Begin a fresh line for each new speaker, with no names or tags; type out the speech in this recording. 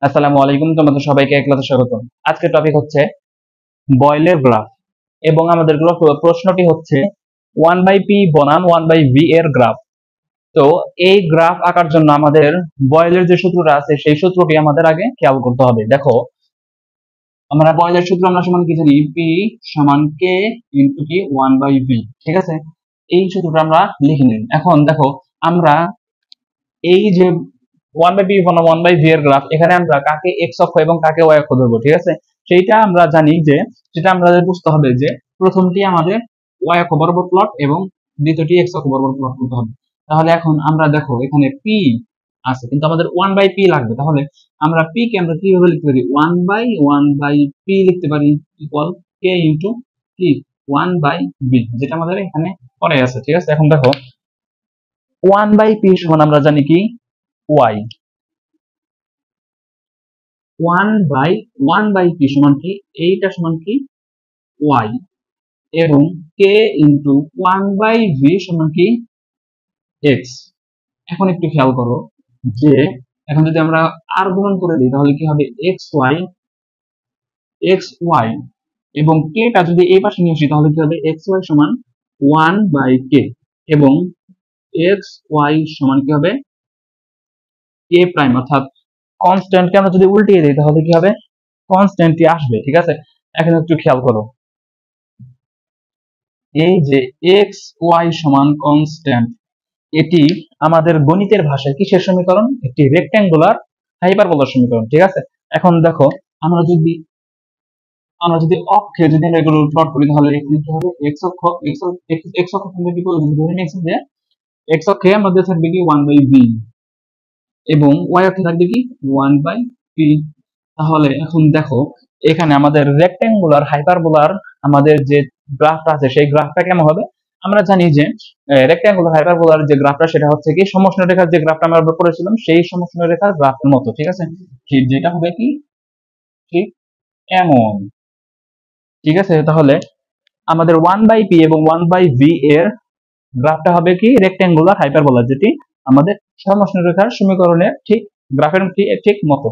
আসসালামু আলাইকুম, তোমাদের সবাইকে এক ক্লাসে স্বাগতম। আজকের টপিক হচ্ছে বয়েলের গ্রাফ এবং আমাদের প্রশ্নটি হচ্ছে 1/p বনাম 1/v এর গ্রাফ। তো এই গ্রাফ আঁকার জন্য আমাদের বয়েলের যে সূত্রটা আছে সেই সূত্রটি আমাদের আগে খেয়াল করতে হবে। দেখো, আমরা বয়েলের সূত্র আমরা সমান কি জানি? p সমান k ইনটু কি 1/v। ঠিক আছে, এই সূত্রটা আমরা লিখে নিন। এখন দেখো, আমরা এই যে 1/p বনাম 1/v এর গ্রাফ, এখানে আমরা কাকে x অক্ষ এবং কাকে y অক্ষ ধরবো। ঠিক আছে, সেইটা আমরা জানি যে সেটা আমাদের বুঝতে হবে যে প্রথমটি আমাদের y অক্ষ বরাবর প্লট এবং দ্বিতীয়টি x অক্ষ বরাবর প্লট করতে হবে। তাহলে এখন আমরা দেখো এখানে p আছে, কিন্তু আমাদের 1/p লাগবে। তাহলে আমরা p কে আমরা কিভাবে লিখতে পারি? 1/1/p লিখতে পারি, ইকুয়াল k ইনটু কি 1/v, যেটা আমাদের এখানে পরে আছে। ঠিক আছে, এখন দেখো 1/p সমান আমরা জানি কি y, 1/p সমান কি, এইটা সমান কি y, এবং k ইনটু 1/v সমান কি x। এখন একটু খেয়াল করো যে এখন যদি আমরা আর গুণন করে দিই তাহলে কি হবে? xy এবং k টা যদি এই পাশে নিয়ে আসি তাহলে কি হবে? xy সমান 1/k এবং xy সমান কি হবে? k প্রাইম, অর্থাৎ কনস্ট্যান্টকে আমরা যদি উল্টিয়ে দিই তাহলে কি হবে? কনস্ট্যান্টটি আসবে। ঠিক আছে, এখন একটু খেয়াল করো, এই যে এক্স ওয়াই সমান কনস্ট্যান্ট, এটি আমাদের গণিতের ভাষায় কিসের সমীকরণ? একটি রেক্ট্যাঙ্গুলার হাইপারবোলার সমীকরণ। ঠিক আছে, এখন দেখো আমরা যদি অক্ষে যদি আমরা এগুলো প্লট করি তাহলে এখানে কি হবে? এক্স অক্ষ এক্স অক্ষ আমরা কি বলবো? ধরে নিয়েছি যে এক্স অক্ষে আমাদের থাকবে কি 1/v এবং ওয়াই অক্ষে থাকবে কি 1/p। তাহলে এখন দেখো এখানে আমাদের রেক্ট্যাঙ্গুলার হাইপারবোলার আমাদের যে গ্রাফটা আছে সেই গ্রাফটা কেমন হবে? আমরা জানি যে রেক্ট্যাঙ্গুলার হাইপারবোলার যে গ্রাফটা সেটা হচ্ছে কি সমষ্ণ রেখার যে গ্রাফটা আমরা করেছিলাম সেই সমষ্ণ রেখার গ্রাফের মতো। ঠিক আছে, যেটা হবে কি ঠিক এমন। ঠিক আছে, তাহলে আমাদের 1/p এবং 1/v এর গ্রাফটা হবে কি রেক্ট্যাঙ্গুলার হাইপারবোলা, যেটি আমাদের সমষ্ণ রেখার সমীকরণের ঠিক গ্রাফের ঠিক মতো।